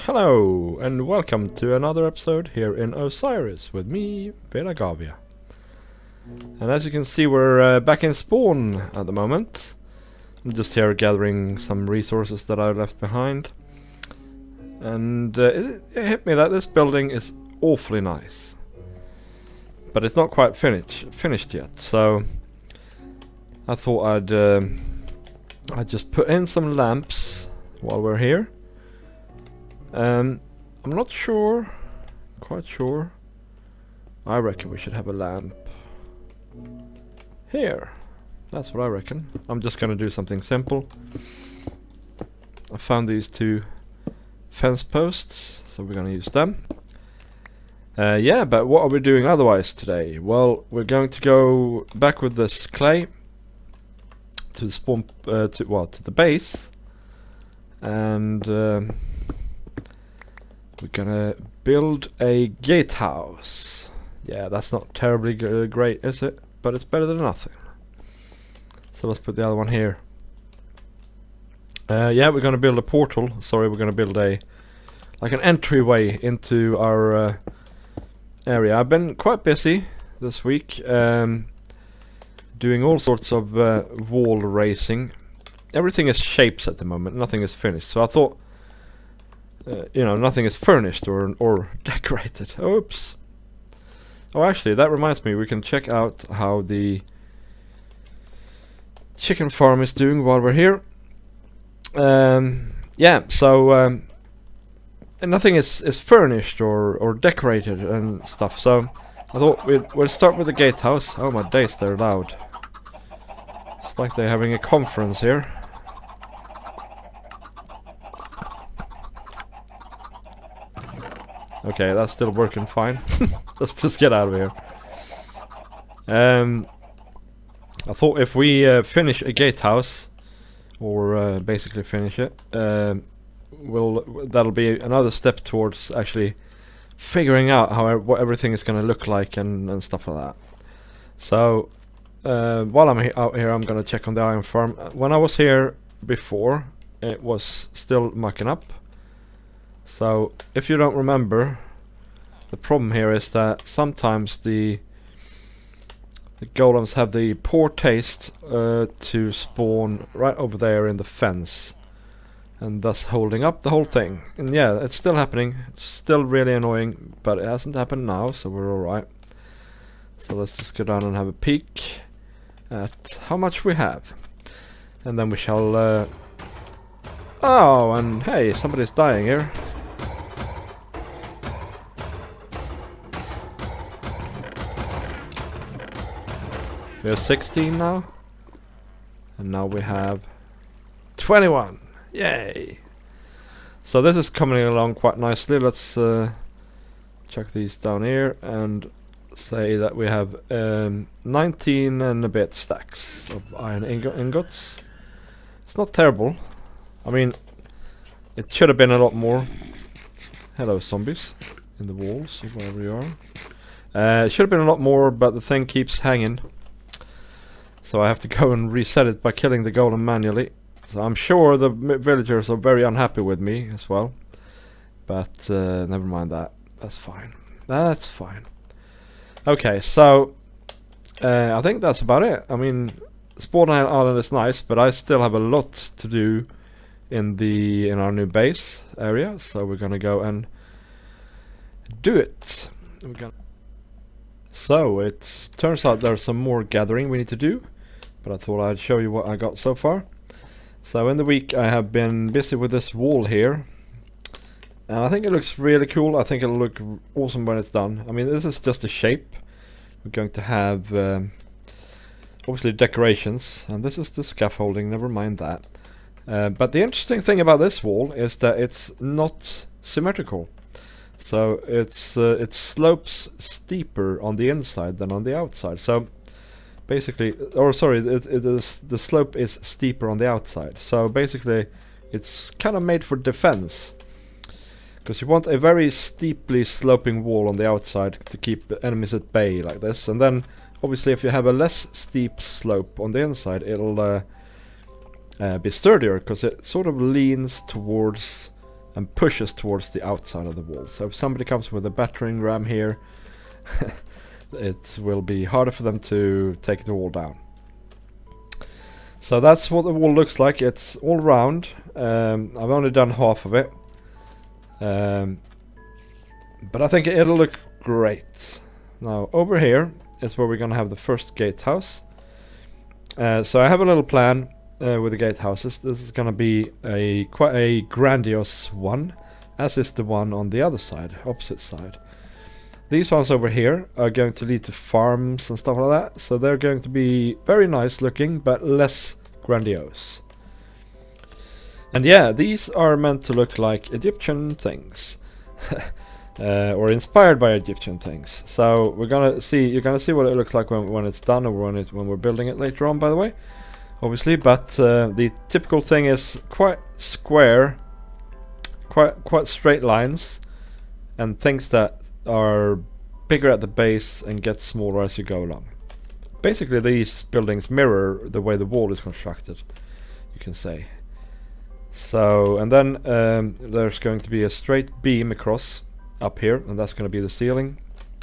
Hello, and welcome to another episode here in Osiris with me, Gavia. And as you can see, we're back in spawn at the moment. I'm just here gathering some resources that I left behind. And it hit me that this building is awfully nice. But it's not quite finished yet, so I thought I'd just put in some lamps while we're here. I'm not quite sure. I reckon we should have a lamp here. That's what I reckon. I'm just gonna do something simple. I found these two fence posts, so we're gonna use them. Yeah, but what are we doing otherwise today? Well, we're going to go back with this clay to the spawn, to the base, and we're gonna build a gatehouse. Yeah, that's not terribly great, is it? But it's better than nothing. So let's put the other one here. Yeah, we're gonna build a portal. Sorry, we're gonna build an entryway into our area. I've been quite busy this week, doing all sorts of wall racing. Everything is shapes at the moment. Nothing is finished. So I thought, nothing is furnished or decorated. Oops. Oh, actually, that reminds me, we can check out how the chicken farm is doing while we're here. Yeah, so nothing is furnished or decorated and stuff. So I thought we'll start with the gatehouse. Oh my days, they're loud. It's like they're having a conference here. Okay, that's still working fine. Let's just get out of here. I thought if we finish a gatehouse, or basically finish it, that'll be another step towards actually figuring out what everything is going to look like and stuff like that. So while I'm out here, I'm going to check on the iron farm. When I was here before, it was still mucking up. So, if you don't remember, the problem here is that sometimes the golems have the poor taste to spawn right over there in the fence, and thus holding up the whole thing. And yeah, it's still happening. It's still really annoying, but it hasn't happened now, so we're alright. So let's just go down and have a peek at how much we have. And then we shall... Oh, and hey, somebody's dying here. We have 16 now, and now we have 21. Yay! So this is coming along quite nicely. Let's check these down here and say that we have 19 and a bit stacks of iron ingots. It's not terrible. I mean, it should have been a lot more. Hello, zombies in the walls or wherever you are. It should have been a lot more, but the thing keeps hanging. So I have to go and reset it by killing the golem manually. So I'm sure the villagers are very unhappy with me as well. But never mind that. That's fine. That's fine. Okay, so I think that's about it. I mean, Spawn Island is nice, but I still have a lot to do in our new base area. So we're gonna go and do it. So it turns out there's some more gathering we need to do. But I thought I'd show you what I got so far. So in the week I have been busy with this wall here. And I think it looks really cool. I think it'll look awesome when it's done. I mean, this is just a shape. We're going to have obviously decorations. And this is the scaffolding, never mind that. But the interesting thing about this wall is that it's not symmetrical. So it slopes steeper on the inside than on the outside. So basically, the slope is steeper on the outside. So basically, it's kind of made for defense. Because you want a very steeply sloping wall on the outside to keep enemies at bay like this. And then, obviously, if you have a less steep slope on the inside, it'll be sturdier because it sort of leans towards and pushes towards the outside of the wall. So if somebody comes with a battering ram here, it will be harder for them to take the wall down. So that's what the wall looks like. It's all round. I've only done half of it, but I think it'll look great. Now over here is where we're gonna have the first gatehouse. So I have a little plan with the gatehouses. This is gonna be quite a grandiose one, as is the one on the other side, opposite side. These ones over here are going to lead to farms and stuff like that, so they're going to be very nice looking, but less grandiose. And yeah, these are meant to look like Egyptian things. Or inspired by Egyptian things. So you're gonna see what it looks like when it's done, or when we're building it later on, by the way, obviously. But the typical thing is quite square, quite straight lines, and things that are bigger at the base and get smaller as you go along. Basically, these buildings mirror the way the wall is constructed, you can say. So, and then there's going to be a straight beam across up here, and that's going to be the ceiling.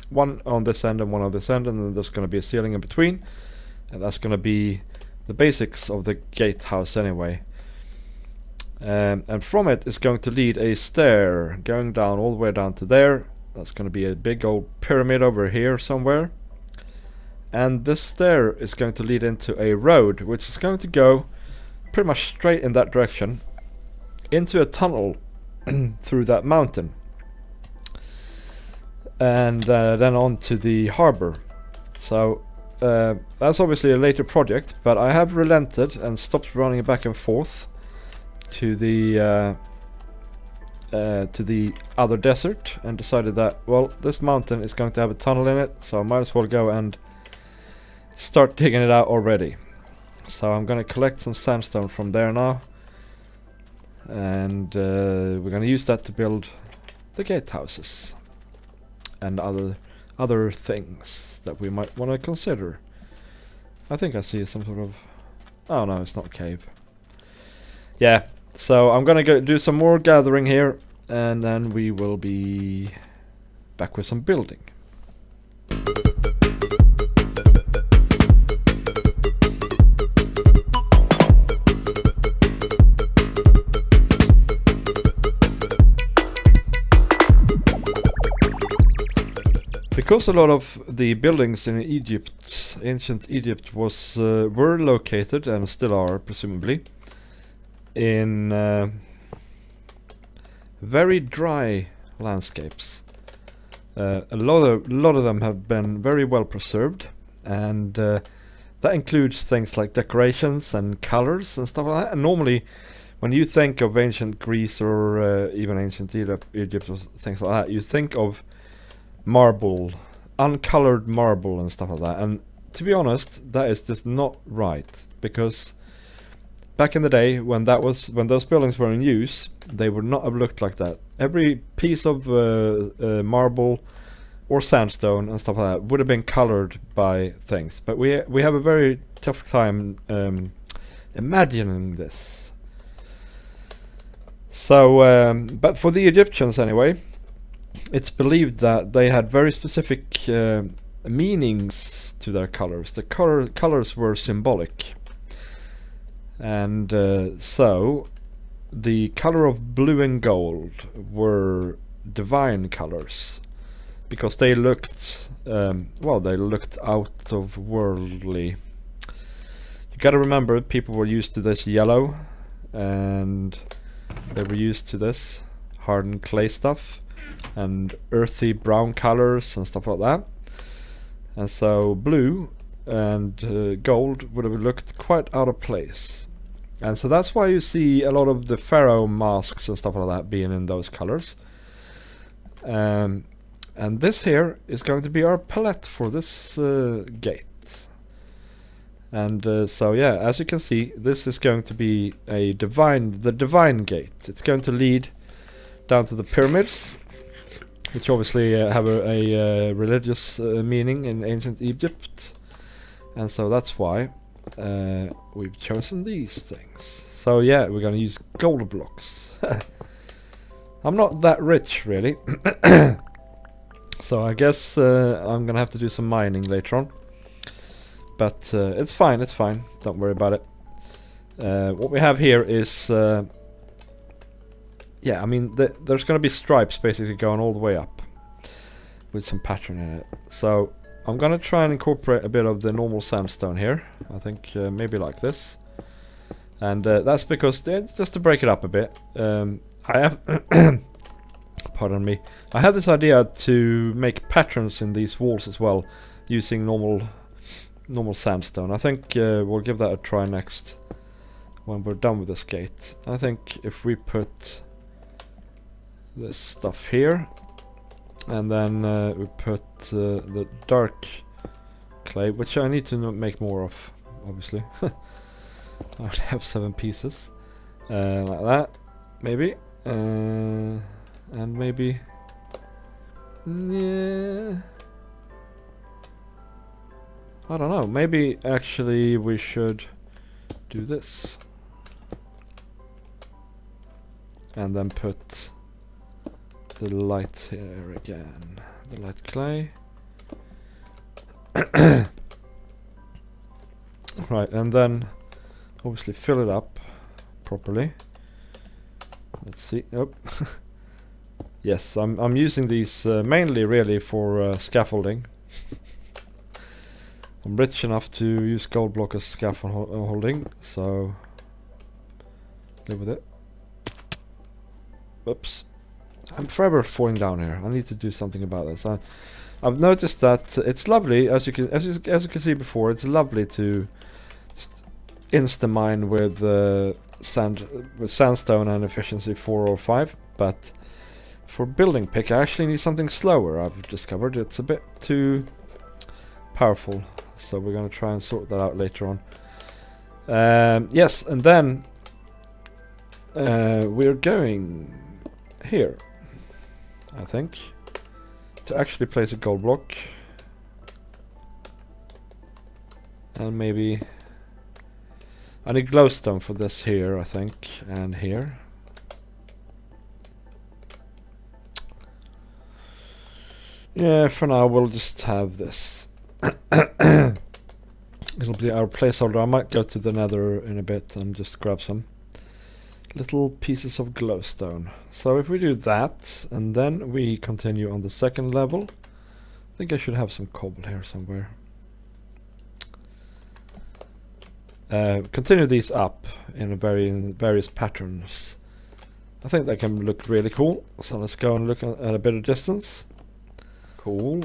One on this end and one on this end, and then there's going to be a ceiling in between, and that's going to be the basics of the gatehouse anyway. And from it is going to lead a stair going down all the way down to there. That's going to be a big old pyramid over here somewhere, and this stair is going to lead into a road which is going to go pretty much straight in that direction into a tunnel through that mountain, and then on to the harbor. So that's obviously a later project, but I have relented and stopped running back and forth to the other desert, and decided that, well, this mountain is going to have a tunnel in it, so I might as well go and start digging it out already. So I'm going to collect some sandstone from there now, and we're going to use that to build the gatehouses and other things that we might want to consider. I think I see some sort of... oh no, it's not a cave. Yeah, so I'm gonna go do some more gathering here, and then we will be back with some building. Because a lot of the buildings in Egypt, ancient Egypt, were located, and still are presumably, in very dry landscapes. A lot of them have been very well preserved, and that includes things like decorations and colors and stuff like that. And normally, when you think of ancient Greece or even ancient Egypt or things like that, you think of marble, uncolored marble and stuff like that. And to be honest, that is just not right, because back in the day when those buildings were in use, they would not have looked like that. Every piece of marble or sandstone and stuff like that would have been colored by things. But we have a very tough time imagining this. So, but for the Egyptians anyway, it's believed that they had very specific meanings to their colors. The colors were symbolic. And so the color of blue and gold were divine colors, because they looked they looked out of worldly. You gotta remember, people were used to this yellow, and they were used to this hardened clay stuff and earthy brown colors and stuff like that. And so blue and gold would have looked quite out of place. And so that's why you see a lot of the pharaoh masks and stuff like that being in those colors. And this here is going to be our palette for this gate. And so yeah, as you can see, this is going to be the divine gate. It's going to lead down to the pyramids, which obviously have a religious meaning in ancient Egypt. And so that's why we've chosen these things. So yeah, we're going to use gold blocks. I'm not that rich, really. So I guess I'm gonna have to do some mining later on. But it's fine, it's fine. Don't worry about it. What we have here is... yeah, I mean, there's gonna be stripes basically going all the way up. With some pattern in it. So I'm gonna try and incorporate a bit of the normal sandstone here. I think maybe like this. And that's because, it's just to break it up a bit. I have... pardon me. I had this idea to make patterns in these walls as well, using normal sandstone. I think we'll give that a try next, when we're done with this gate. I think if we put this stuff here, and then we put the dark clay, which I need to make more of, obviously. I only have 7 pieces. Like that, maybe. And maybe... yeah... I don't know, maybe actually we should do this. And then put the light here again. The light clay. Right, and then obviously fill it up properly. Let's see. Oh. Yes, I'm using these mainly really for scaffolding. I'm rich enough to use gold block as scaffolding, so live with it. Oops. I'm forever falling down here. I need to do something about this. I've noticed that it's lovely, as you can see before. It's lovely to insta mine with sandstone and efficiency 4 or 5, but for building pick, I actually need something slower. I've discovered it's a bit too powerful, so we're gonna try and sort that out later on. Yes, and then we're going here, I think, to actually place a gold block, and maybe I need glowstone for this here, I think, and here. Yeah, for now we'll just have this. It'll be our placeholder. I might go to the nether in a bit and just grab some little pieces of glowstone. So if we do that, and then we continue on the second level, I think I should have some cobble here somewhere. Continue these up in various patterns. I think they can look really cool. So let's go and look at a bit of distance. Cool.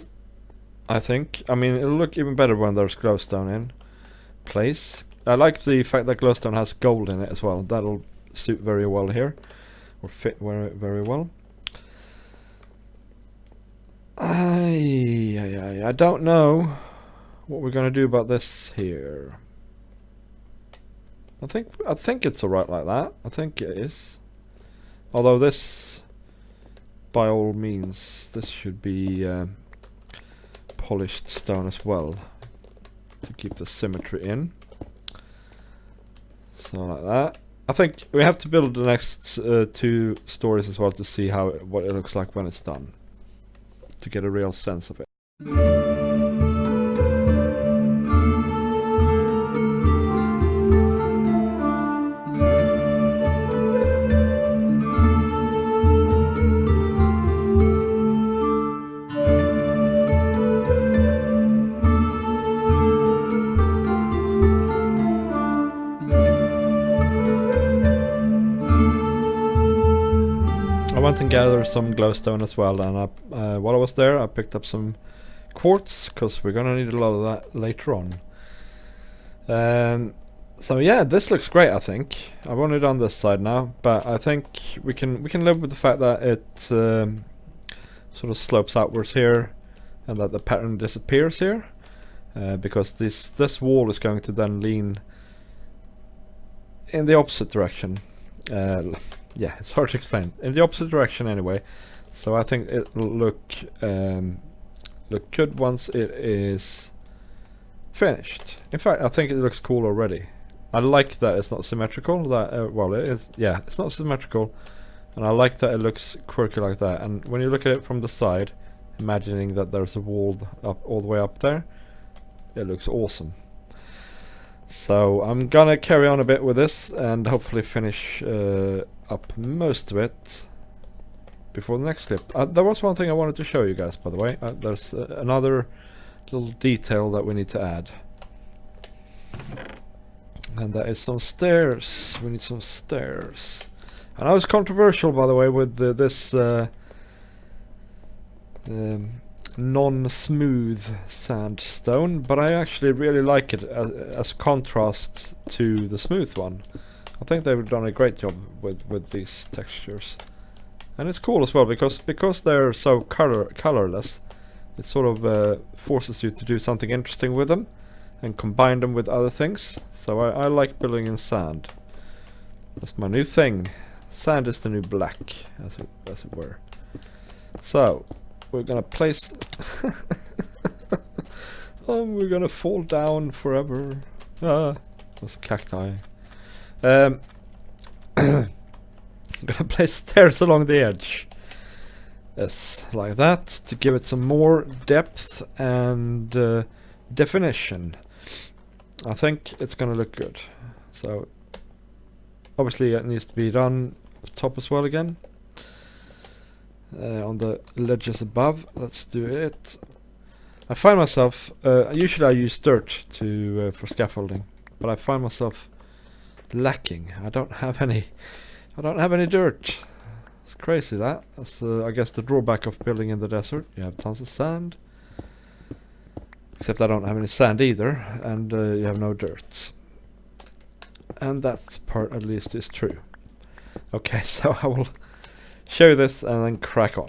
I think. I mean, it'll look even better when there's glowstone in place. I like the fact that glowstone has gold in it as well. That'll suit very well here, or fit very well. I don't know what we're gonna do about this here. I think it's alright like that. I think it is. Although this, by all means, this should be polished stone as well to keep the symmetry in. So like that. I think we have to build the next 2 stories as well to see what it looks like when it's done, to get a real sense of it. I went and gathered some glowstone as well, and while I was there I picked up some quartz, because we're gonna need a lot of that later on. So yeah, this looks great. I think I've only done this side now, but I think we can live with the fact that it sort of slopes outwards here, and that the pattern disappears here, because this wall is going to then lean in the opposite direction. Yeah, it's hard to explain. In the opposite direction anyway. So I think it'll look good once it is finished. In fact, I think it looks cool already. I like that it's not symmetrical. That well, it is. Yeah, it's not symmetrical, And I like that it looks quirky like that. And when you look at it from the side, imagining that there's a wall up all the way up there, it looks awesome. So I'm gonna carry on a bit with this and hopefully finish up most of it before the next clip. There was one thing I wanted to show you guys, by the way. There's another little detail that we need to add. And that is some stairs. We need some stairs. And I was controversial, by the way, with this non-smooth sandstone, but I actually really like it as a contrast to the smooth one. I think they've done a great job with these textures. And it's cool as well, because they're so colorless, it sort of forces you to do something interesting with them and combine them with other things. So I like building in sand. That's my new thing. Sand is the new black, as it were. So we're gonna place we're gonna fall down forever. That's a cacti. I'm gonna place stairs along the edge. Yes, like that, to give it some more depth and definition. I think it's gonna look good. So obviously it needs to be done up top as well again. On the ledges above. Let's do it. I find myself usually I use dirt to for scaffolding, but I find myself lacking. I don't have any dirt. It's crazy that. That's I guess the drawback of building in the desert. You have tons of sand. Except I don't have any sand either, and you have no dirt. And that part at least is true. Okay, so I will show you this and then crack on.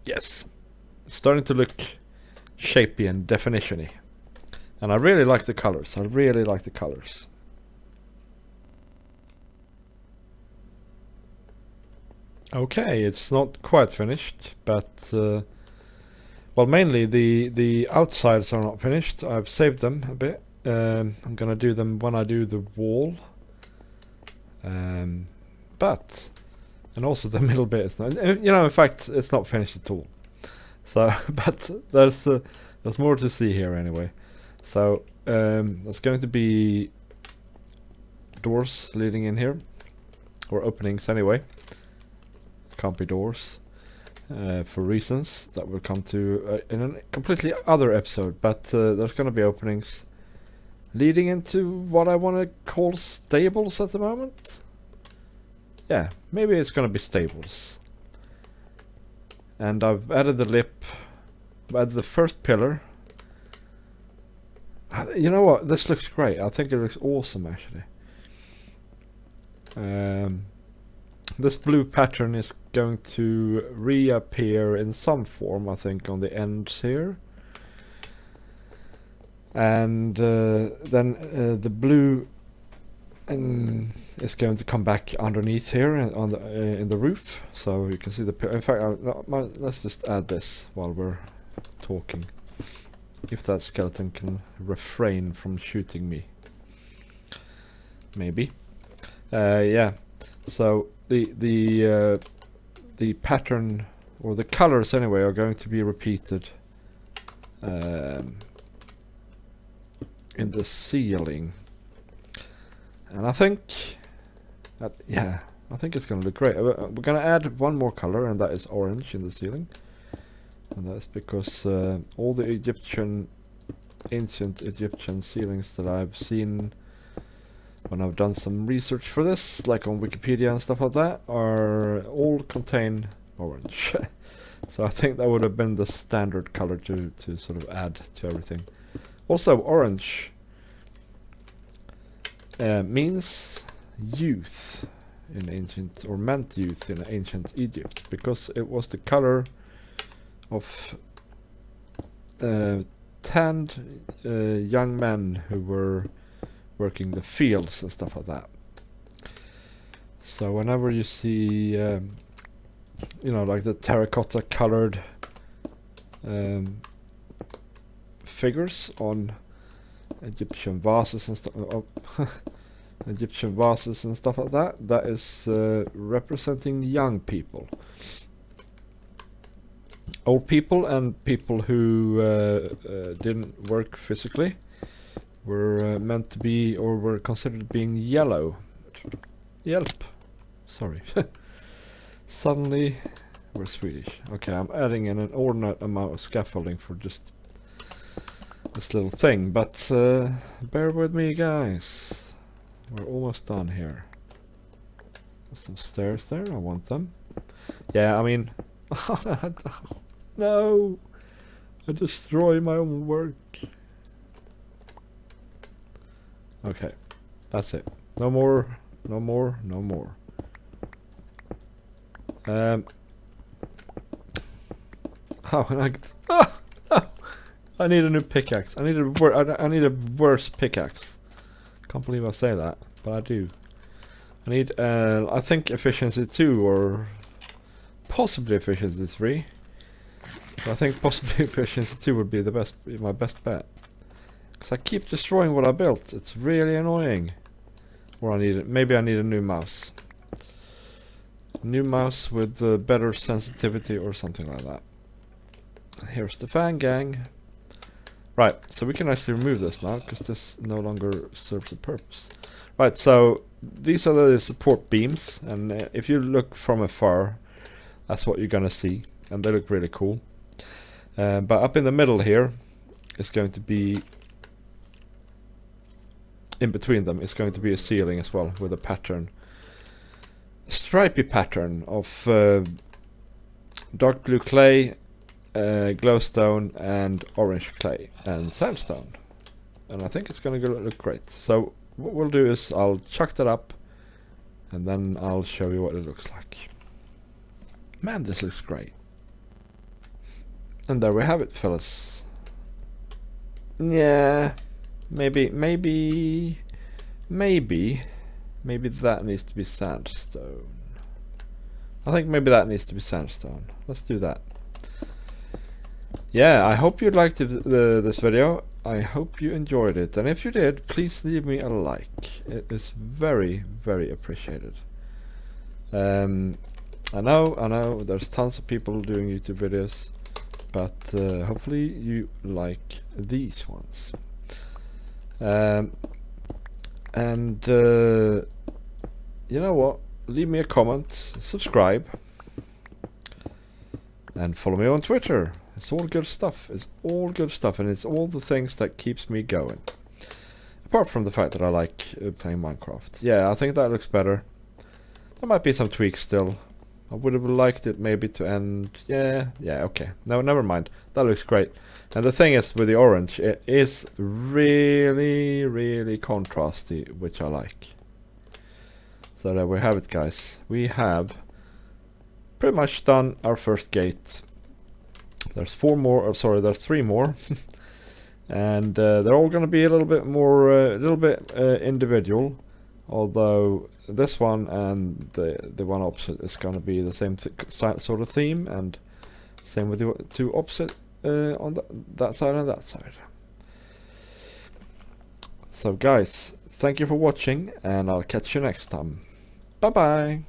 Yes, it's starting to look shapy and definition-y. And I really like the colors. Okay, it's not quite finished, but well, mainly the outsides are not finished. I've saved them a bit. I'm gonna do them when I do the wall. But and also the middle bit is not, you know, in fact it's not finished at all. So but there's more to see here anyway. So there's going to be doors leading in here, or openings anyway. Can't be doors for reasons that we'll come to in a completely other episode, but there's going to be openings leading into what I want to call stables at the moment. Yeah, maybe it's gonna be stables. And I've added the lip, I've added the first pillar. You know what, this looks great. I think it looks awesome actually. This blue pattern is going to reappear in some form, I think, on the ends here. And then the blue is going to come back underneath here on the in the roof, so you can see the. In fact, let's just add this while we're talking. If that skeleton can refrain from shooting me, maybe. Yeah. So the pattern, or the colors anyway, are going to be repeated in the ceiling. And I think that, yeah, I think it's going to look great. We're going to add one more color, and that is orange in the ceiling. And that's because all the ancient Egyptian ceilings that I've seen when I've done some research for this, like on Wikipedia and stuff like that, are all contain orange. So I think that would have been the standard color to sort of add to everything. Also, orange means youth in ancient, or meant youth in ancient Egypt, because it was the color of tanned young men who were working the fields and stuff like that. So whenever you see you know, like the terracotta colored figures on Egyptian vases and stuff. Oh, Egyptian vases and stuff like that. That is representing young people. Old people and people who didn't work physically were meant to be, or were considered being yellow. Yelp. Sorry. Suddenly we're Swedish. Okay, I'm adding in an ordinate amount of scaffolding for just this little thing, but bear with me, guys. We're almost done here. There's some stairs there, I want them. Yeah, I mean... No! I destroy my own work. Okay, that's it. No more, no more, no more. I need a new pickaxe. I need a worse pickaxe. Can't believe I say that, but I do. I need, I think efficiency 2 or possibly efficiency 3. But I think possibly efficiency 2 would be the best, my best bet. Because I keep destroying what I built. It's really annoying. Or maybe I need a new mouse. New mouse with better sensitivity or something like that. Here's the fan gang. Right, so we can actually remove this now, because this no longer serves a purpose. Right, so these are the support beams, and if you look from afar, that's what you're gonna see, and they look really cool. But up in the middle here is going to be, in between them, is going to be a ceiling as well, with a pattern. Stripy pattern of dark blue clay, glowstone and orange clay and sandstone, and I think it's gonna look great. So what we'll do is I'll chuck that up and then I'll show you what it looks like. Man, this looks great. And there we have it, fellas. Yeah, maybe that needs to be sandstone. I think maybe that needs to be sandstone. Let's do that. Yeah, I hope you liked this video. I hope you enjoyed it. And if you did, please leave me a like. It is very, very appreciated. I know, there's tons of people doing YouTube videos. But hopefully you like these ones. You know what? Leave me a comment, subscribe, and follow me on Twitter. It's all good stuff. It's all good stuff, and it's all the things that keeps me going. Apart from the fact that I like playing Minecraft. Yeah, I think that looks better. There might be some tweaks still. I would have liked it maybe to end... Yeah, okay. No, never mind. That looks great. And the thing is, with the orange, it is really, really contrasty, which I like. So there we have it, guys. We have pretty much done our first gate. There's 4 more, or sorry, there's 3 more. And they're all going to be a little bit more, individual. Although this one and the one opposite is going to be the same sort of theme, and same with the 2 opposite on that side and that side. So guys, thank you for watching, and I'll catch you next time. Bye bye.